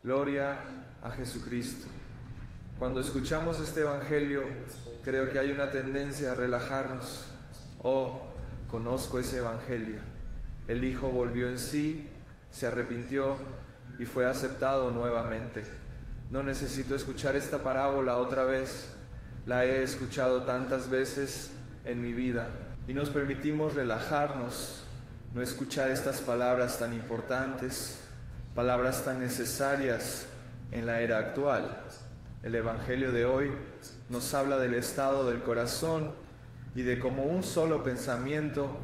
Gloria a Jesucristo. Cuando escuchamos este Evangelio, creo que hay una tendencia a relajarnos. Oh, conozco ese Evangelio. El Hijo volvió en sí, se arrepintió y fue aceptado nuevamente. No necesito escuchar esta parábola otra vez. La he escuchado tantas veces en mi vida. Y nos permitimos relajarnos, no escuchar estas palabras tan importantes, palabras tan necesarias en la era actual. El Evangelio de hoy nos habla del estado del corazón y de cómo un solo pensamiento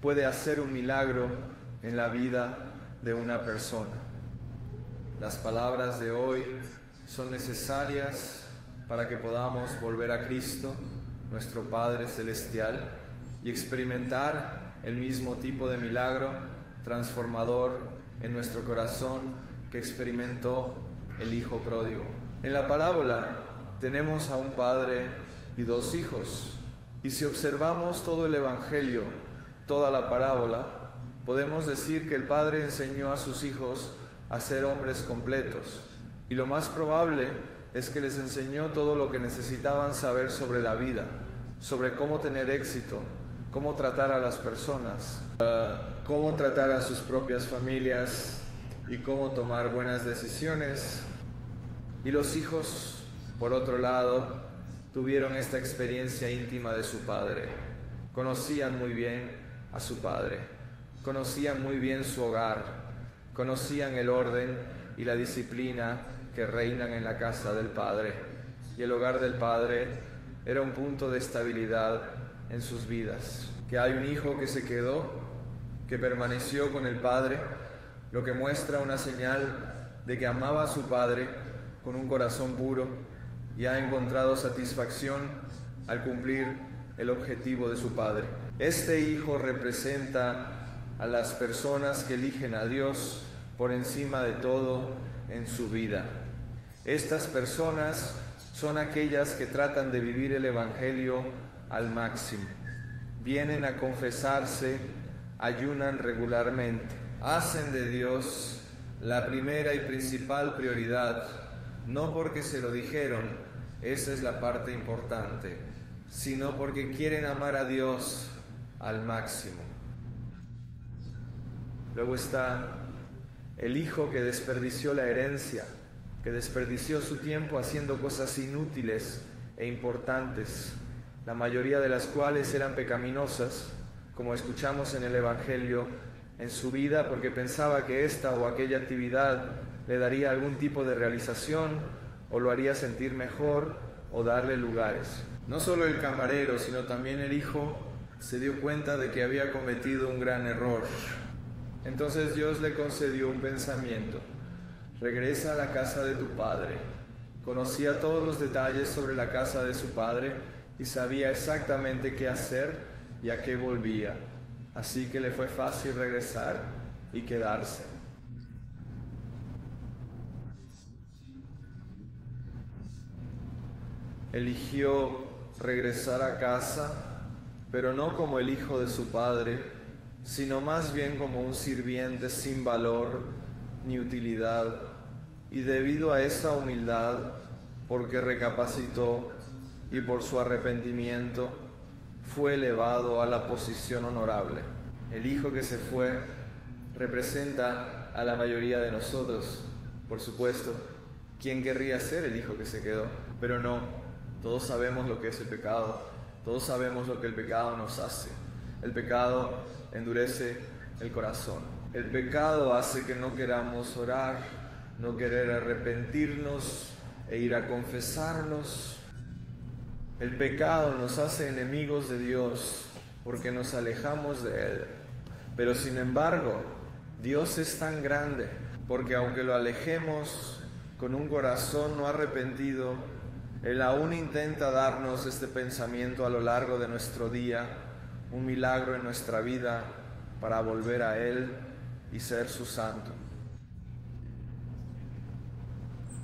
puede hacer un milagro en la vida de una persona. Las palabras de hoy son necesarias para que podamos volver a Cristo, nuestro Padre Celestial, y experimentar el mismo tipo de milagro transformador en nuestro corazón que experimentó el Hijo pródigo. En la parábola tenemos a un padre y dos hijos, y si observamos todo el Evangelio, toda la parábola, podemos decir que el padre enseñó a sus hijos a ser hombres completos, y lo más probable es que les enseñó todo lo que necesitaban saber sobre la vida, sobre cómo tener éxito, cómo tratar a las personas, cómo tratar a sus propias familias y cómo tomar buenas decisiones. Y los hijos, por otro lado, tuvieron esta experiencia íntima de su padre. Conocían muy bien a su padre, conocían muy bien su hogar, conocían el orden y la disciplina que reinan en la casa del padre. Y el hogar del padre era un punto de estabilidad en sus vidas. Que hay un hijo que se quedó, que permaneció con el padre, lo que muestra una señal de que amaba a su padre con un corazón puro y ha encontrado satisfacción al cumplir el objetivo de su padre. Este hijo representa a las personas que eligen a Dios por encima de todo en su vida. Estas personas son aquellas que tratan de vivir el Evangelio al máximo. Vienen a confesarse, ayunan regularmente, hacen de Dios la primera y principal prioridad, no porque se lo dijeron, esa es la parte importante, sino porque quieren amar a Dios al máximo. Luego está el hijo que desperdició la herencia, que desperdició su tiempo haciendo cosas inútiles e importantes, la mayoría de las cuales eran pecaminosas, como escuchamos en el Evangelio, en su vida porque pensaba que esta o aquella actividad le daría algún tipo de realización o lo haría sentir mejor o darle lugares. No solo el camarero, sino también el hijo se dio cuenta de que había cometido un gran error. Entonces Dios le concedió un pensamiento: regresa a la casa de tu padre. Conocía todos los detalles sobre la casa de su padre y sabía exactamente qué hacer y a qué volvía. Así que le fue fácil regresar y quedarse. Eligió regresar a casa, pero no como el hijo de su padre, sino más bien como un sirviente sin valor ni utilidad. Y debido a esa humildad, porque recapacitó y por su arrepentimiento, fue elevado a la posición honorable. El hijo que se fue representa a la mayoría de nosotros, por supuesto. ¿Quién querría ser el hijo que se quedó? Pero no, todos sabemos lo que es el pecado, todos sabemos lo que el pecado nos hace. El pecado endurece el corazón. El pecado hace que no queramos orar, no querer arrepentirnos e ir a confesarnos. El pecado nos hace enemigos de Dios porque nos alejamos de Él. Pero sin embargo, Dios es tan grande porque aunque lo alejemos con un corazón no arrepentido, Él aún intenta darnos este pensamiento a lo largo de nuestro día, un milagro en nuestra vida para volver a Él y ser su santo.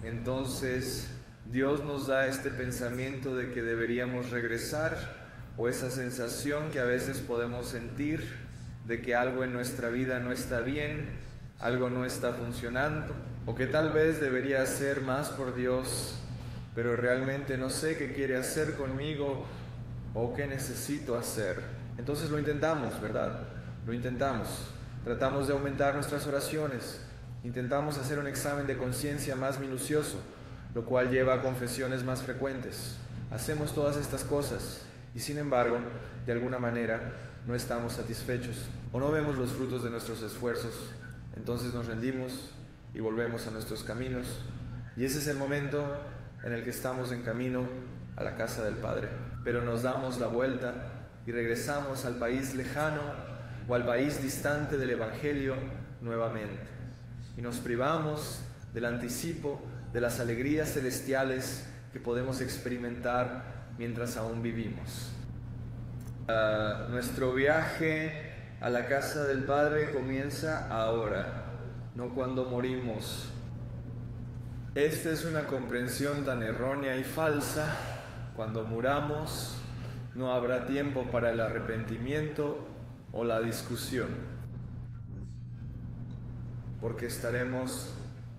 Entonces, Dios nos da este pensamiento de que deberíamos regresar, o esa sensación que a veces podemos sentir de que algo en nuestra vida no está bien, algo no está funcionando, o que tal vez debería hacer más por Dios, pero realmente no sé qué quiere hacer conmigo o qué necesito hacer. Entonces lo intentamos, ¿verdad? Lo intentamos. Tratamos de aumentar nuestras oraciones. Intentamos hacer un examen de conciencia más minucioso, lo cual lleva a confesiones más frecuentes. Hacemos todas estas cosas y sin embargo, de alguna manera, no estamos satisfechos o no vemos los frutos de nuestros esfuerzos. Entonces nos rendimos y volvemos a nuestros caminos. Y ese es el momento en el que estamos en camino a la casa del Padre. Pero nos damos la vuelta y regresamos al país lejano o al país distante del Evangelio nuevamente. Y nos privamos del anticipo de las alegrías celestiales que podemos experimentar mientras aún vivimos. Nuestro viaje a la casa del Padre comienza ahora, no cuando morimos. Esta es una comprensión tan errónea y falsa. Cuando muramos, no habrá tiempo para el arrepentimiento o la discusión, porque estaremos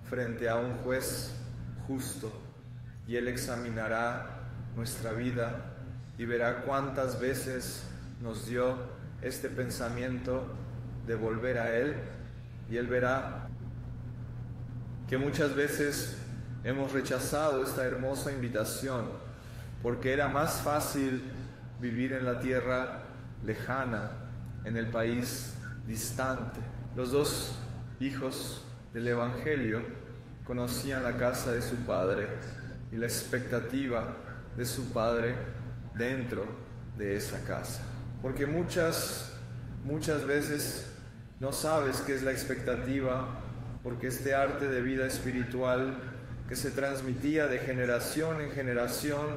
frente a un juez justo y Él examinará nuestra vida y verá cuántas veces nos dio este pensamiento de volver a Él, y Él verá que muchas veces hemos rechazado esta hermosa invitación porque era más fácil vivir en la tierra lejana, en el país distante. Los dos hijos del Evangelio conocían la casa de su padre y la expectativa de su padre dentro de esa casa. Porque muchas veces no sabes qué es la expectativa, porque este arte de vida espiritual que se transmitía de generación en generación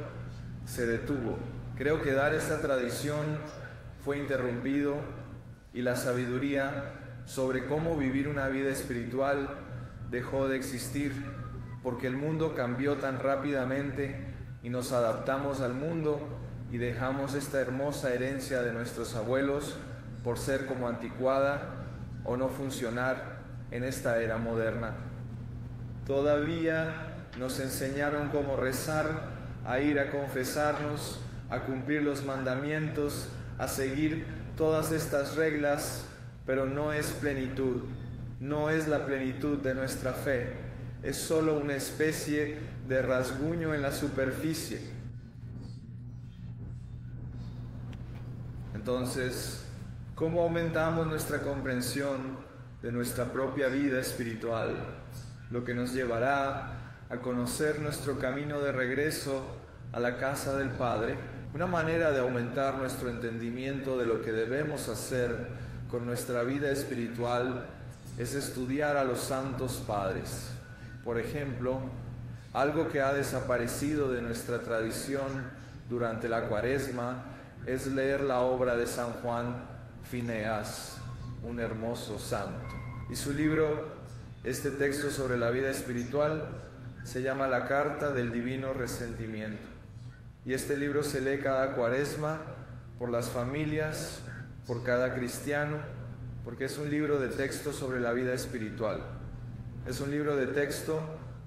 se detuvo. Creo que dar esta tradición fue interrumpido y la sabiduría sobre cómo vivir una vida espiritual dejó de existir, porque el mundo cambió tan rápidamente y nos adaptamos al mundo y dejamos esta hermosa herencia de nuestros abuelos por ser como anticuada o no funcionar en esta era moderna. Todavía nos enseñaron cómo rezar, a ir a confesarnos, a cumplir los mandamientos, a seguir todas estas reglas, pero no es plenitud, no es la plenitud de nuestra fe, es solo una especie de rasguño en la superficie. Entonces, ¿cómo aumentamos nuestra comprensión de nuestra propia vida espiritual? Lo que nos llevará a conocer nuestro camino de regreso a la casa del Padre. Una manera de aumentar nuestro entendimiento de lo que debemos hacer con nuestra vida espiritual es estudiar a los santos padres. Por ejemplo, algo que ha desaparecido de nuestra tradición durante la Cuaresma es leer la obra de San Juan Fineas, un hermoso santo. Y su libro, este texto sobre la vida espiritual, se llama La Carta del Divino Resentimiento. Y este libro se lee cada Cuaresma por las familias, por cada cristiano, porque es un libro de texto sobre la vida espiritual. Es un libro de texto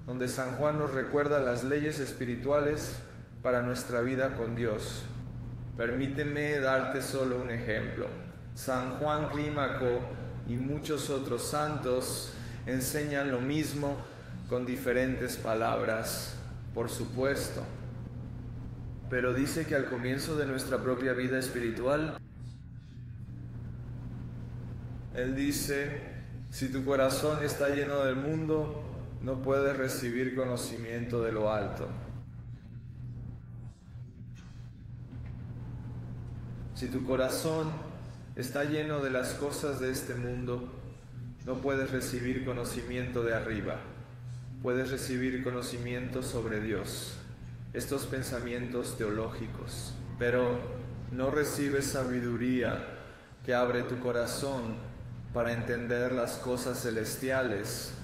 donde San Juan nos recuerda las leyes espirituales para nuestra vida con Dios. Permíteme darte solo un ejemplo. San Juan Clímaco y muchos otros santos enseñan lo mismo con diferentes palabras, por supuesto. Pero dice que al comienzo de nuestra propia vida espiritual, Él dice, si tu corazón está lleno del mundo, no puedes recibir conocimiento de lo alto. Si tu corazón está lleno de las cosas de este mundo, no puedes recibir conocimiento de arriba. Puedes recibir conocimiento sobre Dios, estos pensamientos teológicos, pero no recibes sabiduría que abre tu corazón para entender las cosas celestiales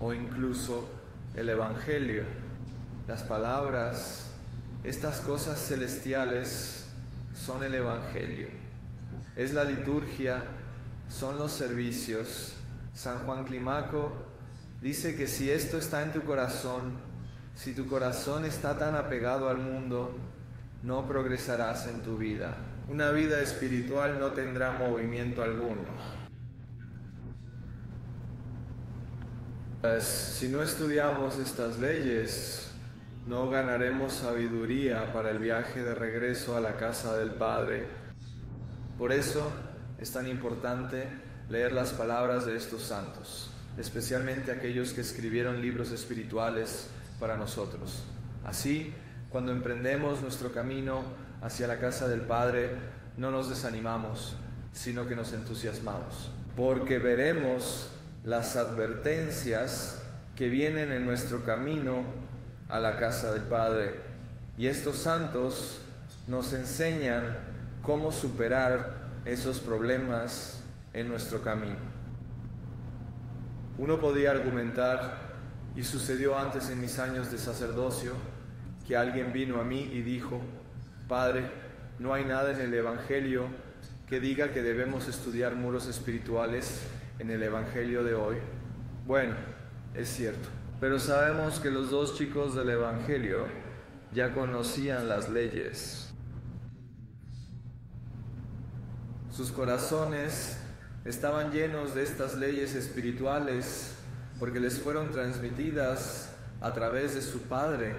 o incluso el Evangelio. Las palabras, estas cosas celestiales son el Evangelio, es la liturgia, son los servicios. San Juan Clímaco Dice que si esto está en tu corazón, si tu corazón está tan apegado al mundo, no progresarás en tu vida. Una vida espiritual no tendrá movimiento alguno. Si no estudiamos estas leyes, no ganaremos sabiduría para el viaje de regreso a la casa del Padre. Por eso es tan importante leer las palabras de estos santos, especialmente aquellos que escribieron libros espirituales para nosotros. Así, cuando emprendemos nuestro camino hacia la casa del Padre, no nos desanimamos, sino que nos entusiasmamos, porque veremos las advertencias que vienen en nuestro camino a la casa del Padre. Y estos santos nos enseñan cómo superar esos problemas en nuestro camino. Uno podría argumentar, y sucedió antes en mis años de sacerdocio, que alguien vino a mí y dijo: Padre, no hay nada en el Evangelio que diga que debemos estudiar muros espirituales en el Evangelio de hoy. Bueno, es cierto, pero sabemos que los dos chicos del Evangelio ya conocían las leyes. Sus corazones estaban llenos de estas leyes espirituales porque les fueron transmitidas a través de su Padre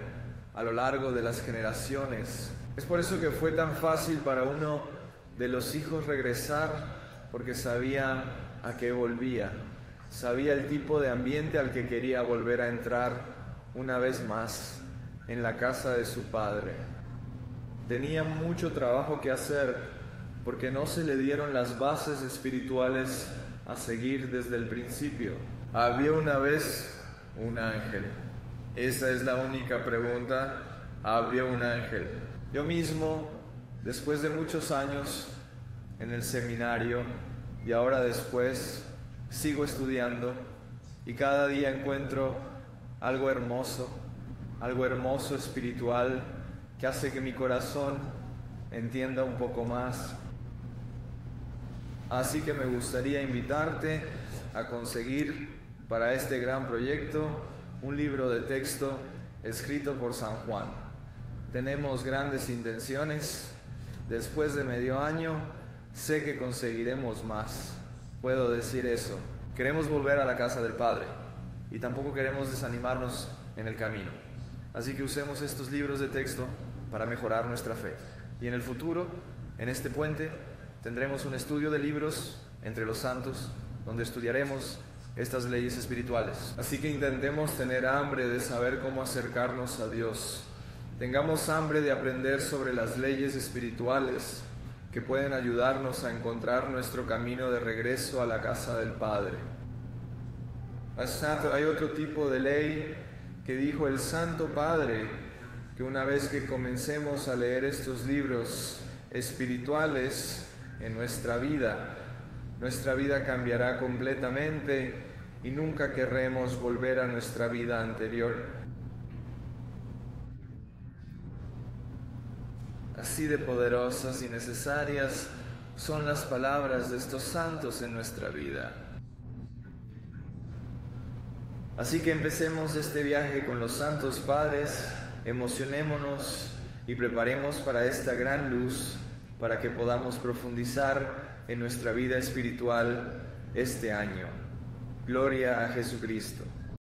a lo largo de las generaciones. Es por eso que fue tan fácil para uno de los hijos regresar, porque sabía a qué volvía, sabía el tipo de ambiente al que quería volver a entrar una vez más en la casa de su Padre. Tenía mucho trabajo que hacer porque no se le dieron las bases espirituales a seguir desde el principio. Había una vez un ángel. Esa es la única pregunta. Había un ángel. Yo mismo, después de muchos años en el seminario y ahora después, sigo estudiando y cada día encuentro algo hermoso espiritual que hace que mi corazón entienda un poco más. Así que me gustaría invitarte a conseguir para este gran proyecto un libro de texto escrito por San Juan. Tenemos grandes intenciones. Después de medio año, sé que conseguiremos más. Puedo decir eso. Queremos volver a la casa del Padre y tampoco queremos desanimarnos en el camino. Así que usemos estos libros de texto para mejorar nuestra fe. Y en el futuro, en este puente, tendremos un estudio de libros entre los santos, donde estudiaremos estas leyes espirituales. Así que intentemos tener hambre de saber cómo acercarnos a Dios. Tengamos hambre de aprender sobre las leyes espirituales que pueden ayudarnos a encontrar nuestro camino de regreso a la casa del Padre. Hay otro tipo de ley que dijo el Santo Padre, que una vez que comencemos a leer estos libros espirituales en nuestra vida cambiará completamente y nunca querremos volver a nuestra vida anterior. Así de poderosas y necesarias son las palabras de estos santos en nuestra vida. Así que empecemos este viaje con los santos padres, emocionémonos y preparemos para esta gran luz, para que podamos profundizar en nuestra vida espiritual este año. Gloria a Jesucristo.